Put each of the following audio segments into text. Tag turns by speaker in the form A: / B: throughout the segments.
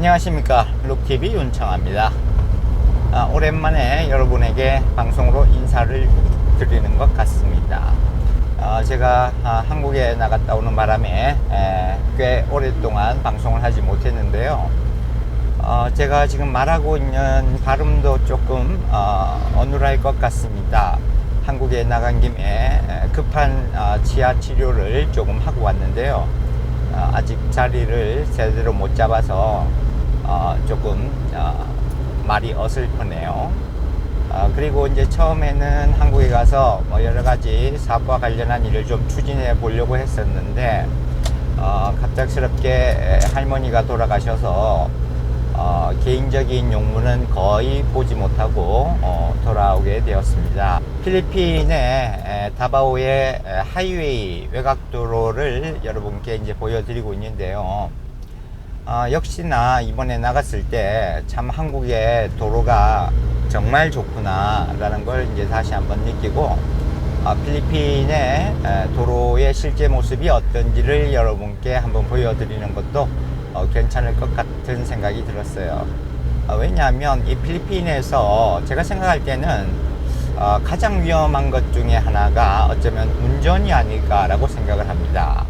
A: 안녕하십니까, 룩TV 윤청아입니다. 오랜만에 여러분에게 방송으로 인사를 드리는 것 같습니다. 제가 한국에 나갔다 오는 바람에 꽤 오랫동안 방송을 하지 못했는데요. 제가 지금 말하고 있는 발음도 조금 어눌할 것 같습니다. 한국에 나간 김에 급한 치아 치료를 조금 하고 왔는데요. 아직 자리를 제대로 못 잡아서 조금 말이 어설프네요. 그리고 이제 처음에는 한국에 가서 여러 가지 사업과 관련한 일을 좀 추진해 보려고 했었는데 갑작스럽게 할머니가 돌아가셔서 개인적인 용무는 거의 보지 못하고 돌아오게 되었습니다. 필리핀의 다바오의 하이웨이 외곽도로를 여러분께 이제 보여드리고 있는데요. 역시나 이번에 나갔을 때 참 한국의 도로가 정말 좋구나 라는 걸 이제 다시 한번 느끼고 필리핀의 도로의 실제 모습이 어떤지를 여러분께 한번 보여드리는 것도 괜찮을 것 같은 생각이 들었어요. 왜냐하면 이 필리핀에서 제가 생각할 때는 가장 위험한 것 중에 하나가 어쩌면 운전이 아닐까라고 생각을 합니다.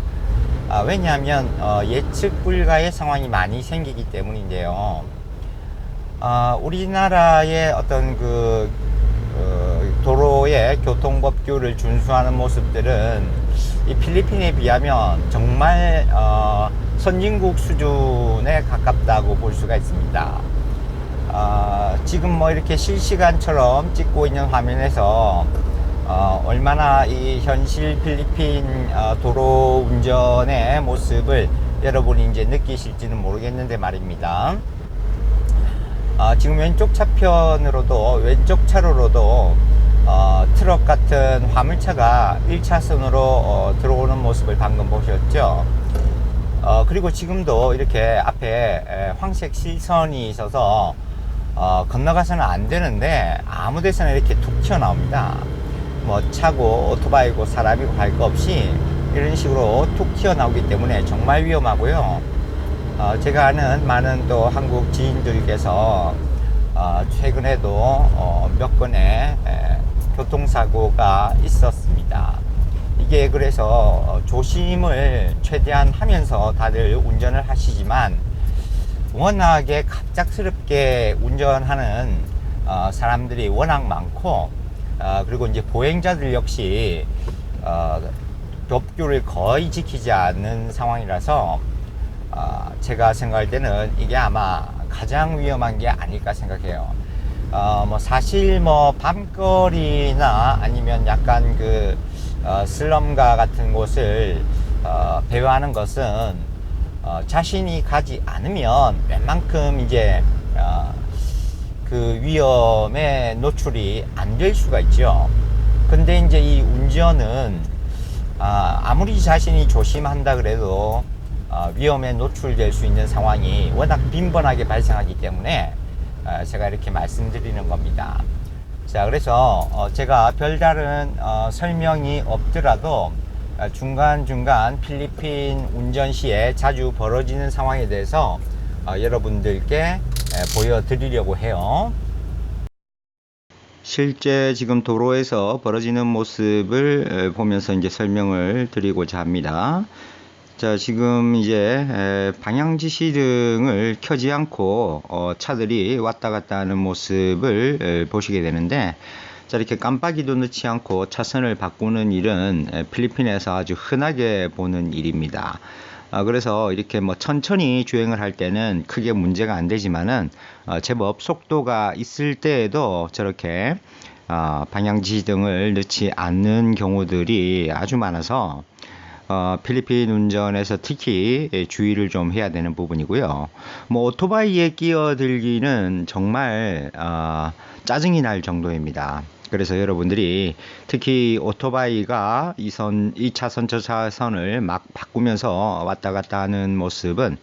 A: 왜냐하면 예측 불가의 상황이 많이 생기기 때문인데요. 우리나라의 어떤 도로의 교통법규를 준수하는 모습들은 이 필리핀에 비하면 정말 선진국 수준에 가깝다고 볼 수가 있습니다. 지금 뭐 이렇게 실시간처럼 찍고 있는 화면에서 얼마나 이 현실 필리핀 도로 운전의 모습을 여러분이 이제 느끼실지는 모르겠는데 말입니다. 지금 왼쪽 차편으로도 왼쪽 차로로도 트럭 같은 화물차가 1차선으로 들어오는 모습을 방금 보셨죠. 그리고 지금도 이렇게 앞에 황색 실선이 있어서 건너가서는 안 되는데 아무 데서나 이렇게 툭 튀어나옵니다. 뭐 차고 오토바이고 사람이고 할 거 없이 이런 식으로 툭 튀어나오기 때문에 정말 위험하고요. 제가 아는 많은 또 한국 지인들께서 최근에도 몇 건의 교통사고가 있었습니다. 이게 그래서 조심을 최대한 하면서 다들 운전을 하시지만 워낙에 갑작스럽게 운전하는 사람들이 워낙 많고 그리고 이제 보행자들 역시 법규를 거의 지키지 않는 상황이라서 제가 생각할 때는 이게 아마 가장 위험한 게 아닐까 생각해요. 뭐 사실 뭐 밤거리나 아니면 약간 슬럼가 같은 곳을 배회하는 것은 자신이 가지 않으면 웬만큼 이제 그 위험에 노출이 안 될 수가 있죠. 근데 이제 이 운전은 아무리 자신이 조심한다 그래도 위험에 노출될 수 있는 상황이 워낙 빈번하게 발생하기 때문에 제가 이렇게 말씀드리는 겁니다. 자, 그래서 제가 별다른 설명이 없더라도 중간중간 필리핀 운전 시에 자주 벌어지는 상황에 대해서 여러분들께 보여드리려고 해요. 실제 지금 도로에서 벌어지는 모습을 보면서 이제 설명을 드리고자 합니다. 자, 지금 이제 방향 지시등을 켜지 않고 차들이 왔다 갔다 하는 모습을 보시게 되는데, 자, 이렇게 깜빡이도 넣지 않고 차선을 바꾸는 일은 필리핀에서 아주 흔하게 보는 일입니다. 그래서 이렇게 뭐 천천히 주행을 할 때는 크게 문제가 안 되지만은 제법 속도가 있을 때에도 저렇게 방향 지시등을 넣지 않는 경우들이 아주 많아서 필리핀 운전에서 특히 주의를 좀 해야 되는 부분이고요. 뭐 오토바이에 끼어들기는 정말 짜증이 날 정도입니다. 그래서 여러분들이 특히 오토바이가 2차선 저차선을 막 바꾸면서 왔다 갔다 하는 모습은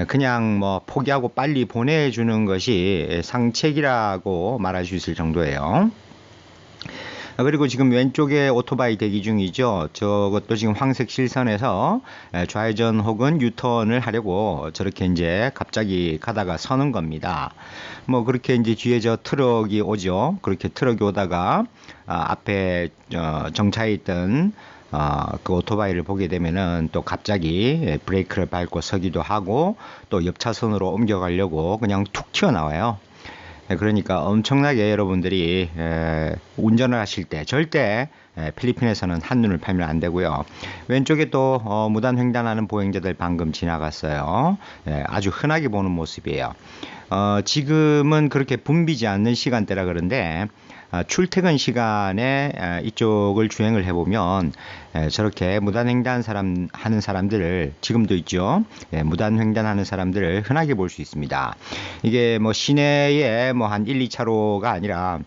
A: 그냥 뭐 포기하고 빨리 보내주는 것이 상책이라고 말할 수 있을 정도예요. 그리고 지금 왼쪽에 오토바이 대기 중이죠. 저것도 지금 황색 실선에서 좌회전 혹은 유턴을 하려고 저렇게 이제 갑자기 가다가 서는 겁니다. 뭐 그렇게 이제 뒤에 저 트럭이 오죠. 그렇게 트럭이 오다가 앞에 정차해 있던 그 오토바이를 보게 되면은 또 갑자기 브레이크를 밟고 서기도 하고 또 옆 차선으로 옮겨가려고 그냥 툭 튀어나와요. 그러니까 엄청나게 여러분들이 운전을 하실 때 절대 필리핀에서는 한눈을 팔면 안 되고요. 왼쪽에 또 무단횡단하는 보행자들 방금 지나갔어요. 아주 흔하게 보는 모습이에요. 지금은 그렇게 붐비지 않는 시간대라 그런데 출퇴근 시간에 이쪽을 주행을 해보면 저렇게 무단횡단 하는 사람들을 지금도 있죠. 무단횡단하는 사람들을 흔하게 볼 수 있습니다. 이게 뭐 시내에 뭐 한 1, 2차로가 아니라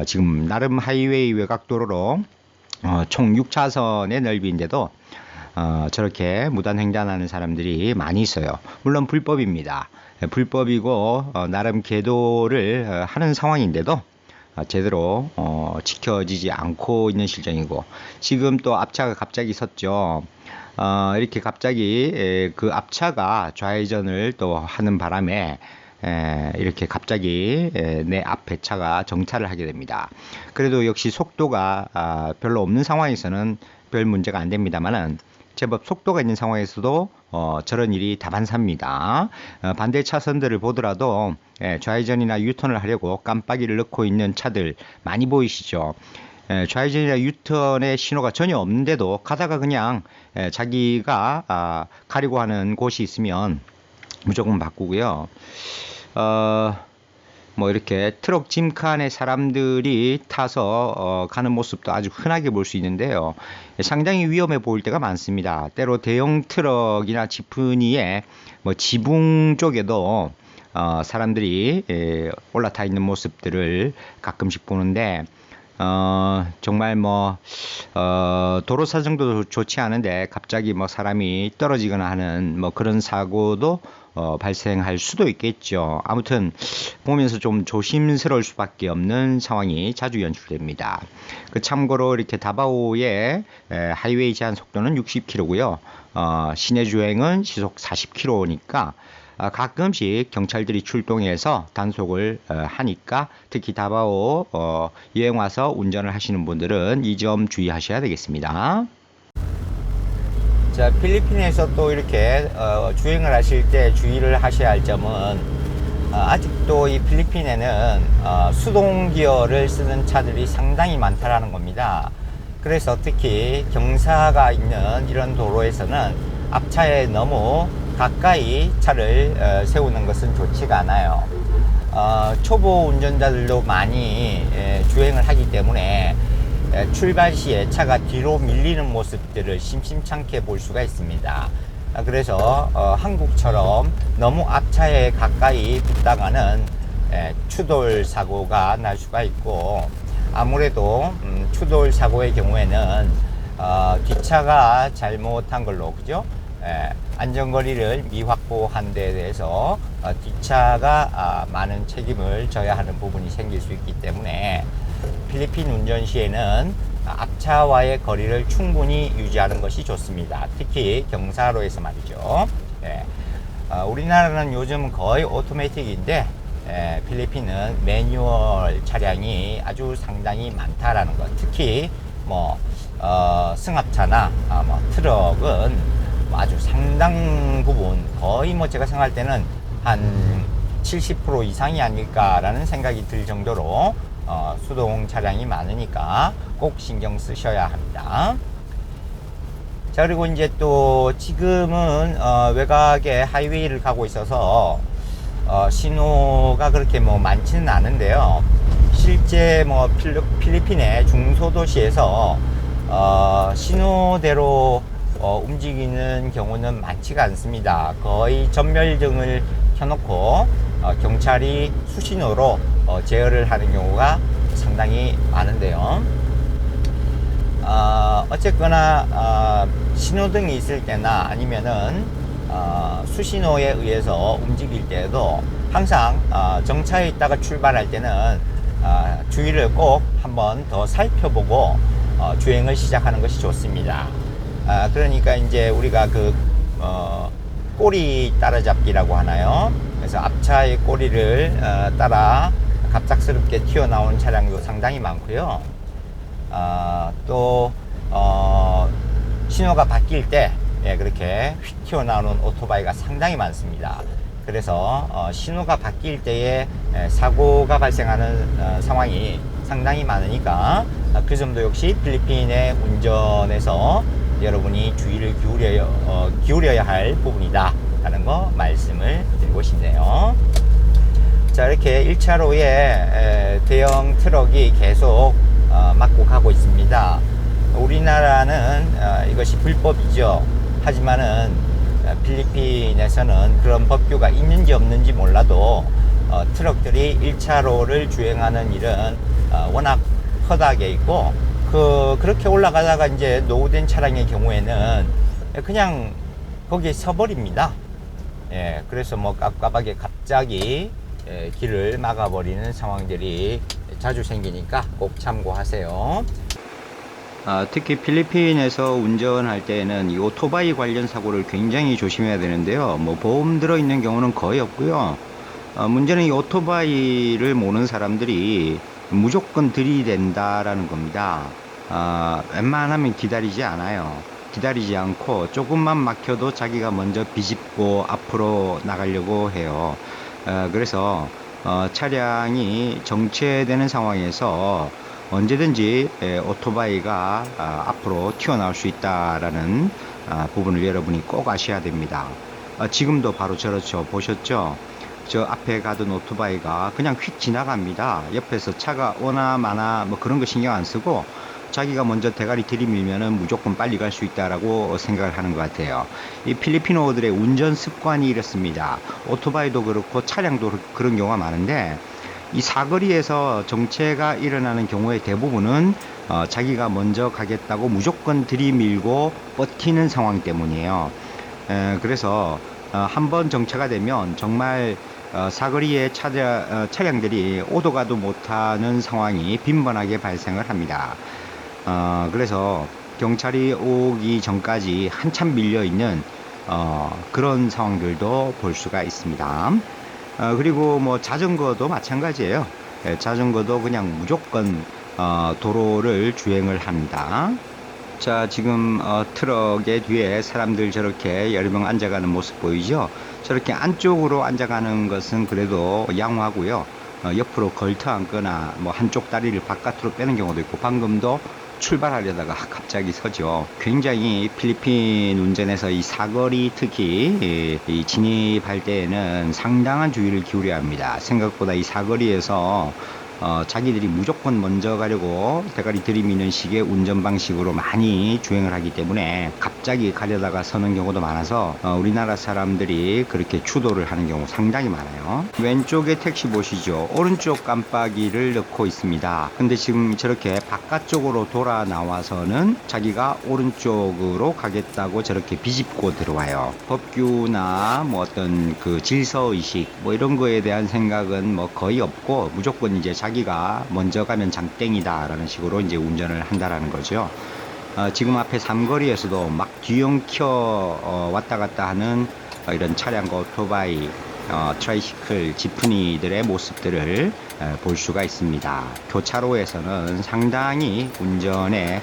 A: 지금 나름 하이웨이 외곽도로로 총 6차선의 넓이인데도 저렇게 무단횡단하는 사람들이 많이 있어요. 물론 불법입니다. 불법이고 나름 계도를 하는 상황인데도 제대로 지켜지지 않고 있는 실정이고, 지금 또 앞차가 갑자기 섰죠. 이렇게 갑자기 그 앞차가 좌회전을 또 하는 바람에 이렇게 갑자기 내 앞에 차가 정차를 하게 됩니다. 그래도 역시 속도가 별로 없는 상황에서는 별 문제가 안 됩니다만은 제법 속도가 있는 상황에서도 저런 일이 다반사입니다. 반대 차선들을 보더라도 좌회전이나 유턴을 하려고 깜빡이를 넣고 있는 차들 많이 보이시죠. 좌회전이나 유턴의 신호가 전혀 없는데도 가다가 그냥 자기가 가려고 하는 곳이 있으면 무조건 바꾸고요. 뭐 이렇게 트럭 짐칸에 사람들이 타서 가는 모습도 아주 흔하게 볼 수 있는데요. 상당히 위험해 보일 때가 많습니다. 때로 대형 트럭이나 지프니의 뭐 지붕 쪽에도 사람들이 올라타 있는 모습들을 가끔씩 보는데 정말 뭐 도로 사정도 좋지 않은데 갑자기 뭐 사람이 떨어지거나 하는 뭐 그런 사고도 발생할 수도 있겠죠. 아무튼 보면서 좀 조심스러울 수밖에 없는 상황이 자주 연출됩니다. 참고로 이렇게 다바오의 하이웨이 제한 속도는 60km고요. 시내 주행은 시속 40km니까 가끔씩 경찰들이 출동해서 단속을 하니까 특히 다바오 여행 와서 운전을 하시는 분들은 이 점 주의하셔야 되겠습니다. 자, 필리핀에서 또 이렇게 주행을 하실 때 주의를 하셔야 할 점은 아직도 이 필리핀에는 수동 기어를 쓰는 차들이 상당히 많다라는 겁니다. 그래서 특히 경사가 있는 이런 도로에서는 앞차에 너무 가까이 차를 세우는 것은 좋지가 않아요. 초보 운전자들도 많이 주행을 하기 때문에 출발 시에 차가 뒤로 밀리는 모습들을 심심찮게 볼 수가 있습니다. 그래서 한국처럼 너무 앞차에 가까이 붙다가는 추돌 사고가 날 수가 있고, 아무래도 추돌 사고의 경우에는 뒷차가 잘못한 걸로, 그죠? 안전거리를 미확보한 데에 대해서 뒷차가 많은 책임을 져야 하는 부분이 생길 수 있기 때문에 필리핀 운전 시에는 앞차와의 거리를 충분히 유지하는 것이 좋습니다. 특히 경사로에서 말이죠. 우리나라는 요즘 거의 오토매틱인데 필리핀은 매뉴얼 차량이 아주 상당히 많다라는 것. 특히 뭐 승합차나 뭐 트럭은 아주 상당 부분, 거의 뭐 제가 생각할 때는 한 70% 이상이 아닐까라는 생각이 들 정도로 수동 차량이 많으니까 꼭 신경 쓰셔야 합니다. 자, 그리고 이제 또 지금은 외곽에 하이웨이를 가고 있어서 신호가 그렇게 뭐 많지는 않은데요. 실제 뭐 필리핀의 중소도시에서 신호대로 움직이는 경우는 많지가 않습니다. 거의 전멸등을 켜놓고 경찰이 수신호로 제어를 하는 경우가 상당히 많은데요. 어쨌거나 신호등이 있을 때나 아니면은 수신호에 의해서 움직일 때에도 항상 정차해 있다가 출발할 때는
B: 주위를 꼭 한번 더 살펴보고 주행을 시작하는 것이 좋습니다. 그러니까 이제 우리가 꼬리 따라잡기라고 하나요? 그래서 앞차의 꼬리를 따라 갑작스럽게 튀어나오는 차량도 상당히 많고요. 또 신호가 바뀔 때 그렇게 휙 튀어나오는 오토바이가 상당히 많습니다. 그래서 신호가 바뀔 때에 사고가 발생하는 상황이 상당히 많으니까 그 점도 역시 필리핀의 운전에서 여러분이 주의를 기울여야 할 부분이다 라는 거 말씀을 드리고 싶네요. 자, 이렇게 1차로에 대형 트럭이 계속 막고 가고 있습니다. 우리나라는 이것이 불법이죠. 하지만은 필리핀에서는 그런 법규가 있는지 없는지 몰라도 트럭들이 1차로를 주행하는 일은 워낙 허다하게 있고 그렇게 올라가다가 이제 노후된 차량의 경우에는 그냥 거기에 서버립니다. 그래서 뭐 깝깝하게 갑자기 길을 막아버리는 상황들이 자주 생기니까 꼭 참고하세요.
A: 특히 필리핀에서 운전할 때에는 이 오토바이 관련 사고를 굉장히 조심해야 되는데요. 뭐 보험 들어있는 경우는 거의 없고요. 문제는 이 오토바이를 모는 사람들이 무조건 들이댄다라는 겁니다. 웬만하면 기다리지 않아요. 기다리지 않고 조금만 막혀도 자기가 먼저 비집고 앞으로 나가려고 해요. 그래서 차량이 정체되는 상황에서 언제든지 오토바이가 앞으로 튀어나올 수 있다라는 부분을 여러분이 꼭 아셔야 됩니다. 지금도 바로 저렇죠. 보셨죠? 저 앞에 가던 오토바이가 그냥 휙 지나갑니다. 옆에서 차가 오나 마나 뭐 그런 거 신경 안 쓰고 자기가 먼저 대가리 들이밀면은 무조건 빨리 갈 수 있다라고 생각을 하는 것 같아요. 이 필리핀어들의 운전 습관이 이렇습니다. 오토바이도 그렇고 차량도 그런 경우가 많은데 이 사거리에서 정체가 일어나는 경우의 대부분은 자기가 먼저 가겠다고 무조건 들이밀고 버티는 상황 때문이에요. 그래서 한번 정체가 되면 정말 사거리에 차량들이 오도 가도 못하는 상황이 빈번하게 발생을 합니다. 그래서 경찰이 오기 전까지 한참 밀려있는 그런 상황들도 볼 수가 있습니다. 그리고 뭐 자전거도 마찬가지예요. 자전거도 그냥 무조건 도로를 주행을 합니다. 자, 지금 트럭의 뒤에 사람들 저렇게 여러 명 앉아가는 모습 보이죠? 저렇게 안쪽으로 앉아가는 것은 그래도 양호하고요. 옆으로 걸터 앉거나 뭐 한쪽 다리를 바깥으로 빼는 경우도 있고, 방금도 출발하려다가 갑자기 서죠. 굉장히 필리핀 운전에서 이 사거리 특히 이 진입할 때에는 상당한 주의를 기울여야 합니다. 생각보다 이 사거리에서 자기들이 무조건 먼저 가려고 대가리 들이미는 식의 운전 방식으로 많이 주행을 하기 때문에 갑자기 가려다가 서는 경우도 많아서 우리나라 사람들이 그렇게 추돌을 하는 경우 상당히 많아요. 왼쪽에 택시 보시죠. 오른쪽 깜빡이를 넣고 있습니다. 근데 지금 저렇게 바깥쪽으로 돌아 나와서는 자기가 오른쪽으로 가겠다고 저렇게 비집고 들어와요. 법규나 뭐 어떤 그 질서의식 뭐 이런 거에 대한 생각은 뭐 거의 없고 무조건 이제 자기가 먼저 가면 장땡이다 라는 식으로 이제 운전을 한다라는 거죠. 지금 앞에 삼거리에서도 막 뒤엉켜 왔다 갔다 하는 이런 차량과 오토바이, 트라이시클, 지프니들의 모습들을 볼 수가 있습니다. 교차로에서는 상당히 운전에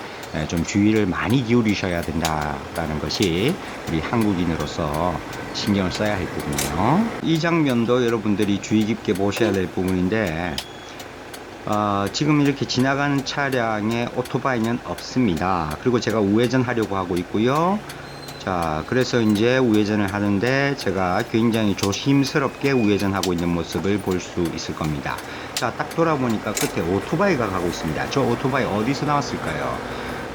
A: 좀 주의를 많이 기울이셔야 된다라는 것이 우리 한국인으로서 신경을 써야 할 부분이에요. 이 장면도 여러분들이 주의 깊게 보셔야 될 부분인데 지금 이렇게 지나가는 차량에 오토바이는 없습니다. 그리고 제가 우회전 하려고 하고 있고요. 자, 그래서 이제 우회전을 하는데 제가 굉장히 조심스럽게 우회전하고 있는 모습을 볼 수 있을 겁니다. 자, 딱 돌아보니까 끝에 오토바이가 가고 있습니다. 저 오토바이 어디서 나왔을까요?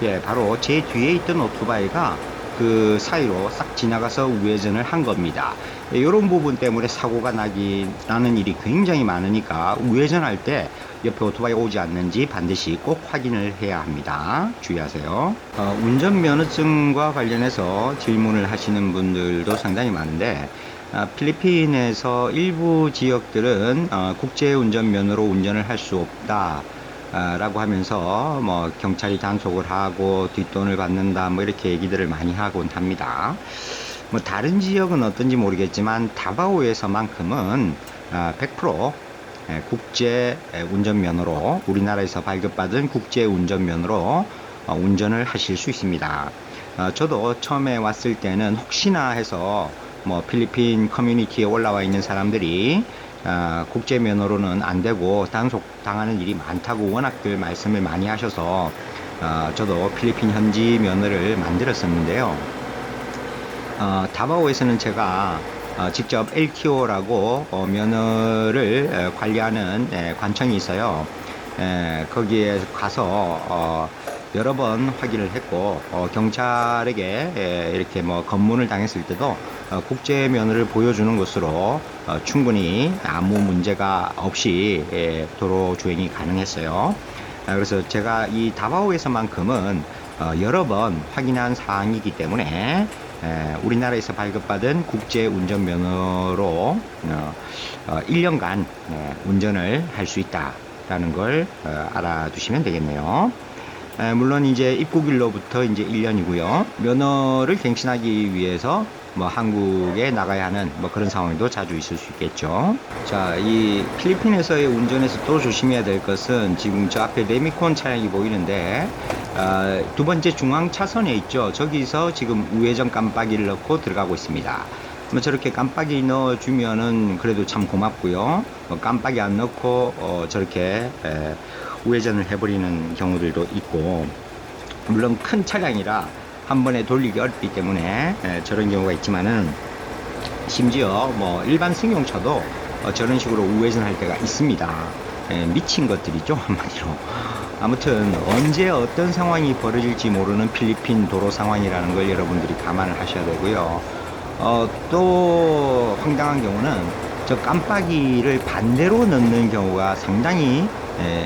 A: 예, 바로 제 뒤에 있던 오토바이가 그 사이로 싹 지나가서 우회전을 한 겁니다. 이런 부분 때문에 사고가 나는 일이 굉장히 많으니까 우회전할 때 옆에 오토바이 오지 않는지 반드시 꼭 확인을 해야 합니다. 주의하세요. 운전면허증과 관련해서 질문을 하시는 분들도 상당히 많은데 필리핀에서 일부 지역들은 국제운전면허로 운전을 할 수 없다 라고 하면서 뭐 경찰이 단속을 하고 뒷돈을 받는다 뭐 이렇게 얘기들을 많이 하곤 합니다. 뭐 다른 지역은 어떤지 모르겠지만 다바오에서만큼은 100% 국제 운전면허로, 우리나라에서 발급받은 국제 운전면허로 운전을 하실 수 있습니다. 저도 처음에 왔을 때는 혹시나 해서 뭐 필리핀 커뮤니티에 올라와 있는 사람들이 국제 면허로는 안 되고 단속 당하는 일이 많다고 워낙들 말씀을 많이 하셔서 저도 필리핀 현지 면허를 만들었었는데요. 다바오에서는 제가 직접 LTO라고 면허를 관리하는 관청이 있어요. 거기에 가서 여러 번 확인을 했고 경찰에게 이렇게 뭐 검문을 당했을 때도 국제 면허를 보여주는 것으로 충분히 아무 문제가 없이 도로 주행이 가능했어요. 그래서 제가 이 다바오에서만큼은 여러 번 확인한 사항이기 때문에 우리나라에서 발급받은 국제 운전면허로 1년간 운전을 할 수 있다라는 걸 알아두시면 되겠네요. 물론 이제 입국일로부터 이제 1년이고요. 면허를 갱신하기 위해서 뭐 한국에 나가야 하는 뭐 그런 상황도 자주 있을 수 있겠죠. 자, 이 필리핀에서의 운전에서 또 조심해야 될 것은 지금 저 앞에 레미콘 차량이 보이는데 두 번째 중앙 차선에 있죠. 저기서 지금 우회전 깜빡이를 넣고 들어가고 있습니다. 뭐 저렇게 깜빡이 넣어주면은 그래도 참 고맙고요. 깜빡이 안 넣고 저렇게 우회전을 해버리는 경우들도 있고, 물론 큰 차량이라 한 번에 돌리기 어렵기 때문에 저런 경우가 있지만은, 심지어 뭐 일반 승용차도 저런 식으로 우회전할 때가 있습니다. 미친 것들이죠, 한마디로. 아무튼 언제 어떤 상황이 벌어질지 모르는 필리핀 도로 상황이라는 걸 여러분들이 감안을 하셔야 되고요. 또 황당한 경우는 저 깜빡이를 반대로 넣는 경우가 상당히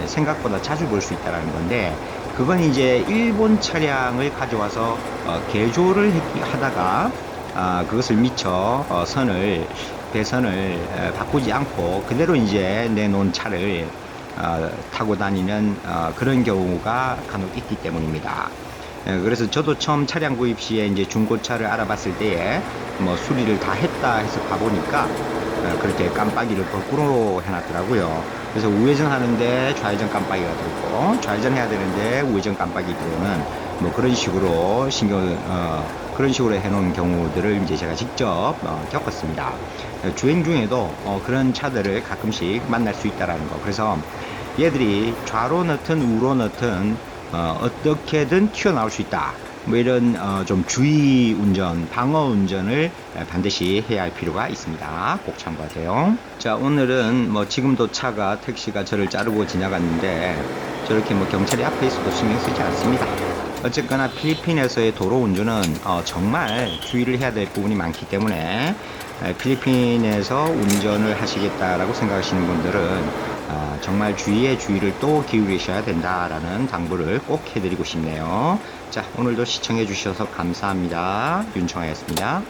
A: 생각보다 자주 볼 수 있다는 건데, 그건 이제 일본 차량을 가져와서 개조를 하다가 그것을 미처 배선을 바꾸지 않고 그대로 이제 내놓은 차를 타고 다니는 그런 경우가 간혹 있기 때문입니다. 그래서 저도 처음 차량 구입 시에 이제 중고차를 알아봤을 때에 뭐 수리를 다 했다 해서 가보니까 그렇게 깜빡이를 거꾸로 해놨더라고요. 그래서 우회전 하는데 좌회전 깜빡이가 들고, 좌회전 해야 되는데 우회전 깜빡이 들어오는 뭐 그런 식으로 그런 식으로 해놓은 경우들을 이제 제가 직접 겪었습니다. 주행 중에도 그런 차들을 가끔씩 만날 수 있다라는 거. 그래서 얘들이 좌로 넣든 우로 넣든 어떻게든 튀어나올 수 있다. 뭐 이런 좀 주의 운전, 방어 운전을 반드시 해야 할 필요가 있습니다. 꼭 참고하세요. 자, 오늘은 뭐 지금도 택시가 저를 자르고 지나갔는데 저렇게 뭐 경찰이 앞에 있어도 신경 쓰지 않습니다. 어쨌거나 필리핀에서의 도로 운전은 정말 주의를 해야 될 부분이 많기 때문에 필리핀에서 운전을 하시겠다라고 생각하시는 분들은 정말 주의를 또 기울이셔야 된다라는 당부를 꼭 해드리고 싶네요. 자, 오늘도 시청해 주셔서 감사합니다. 윤청하였습니다.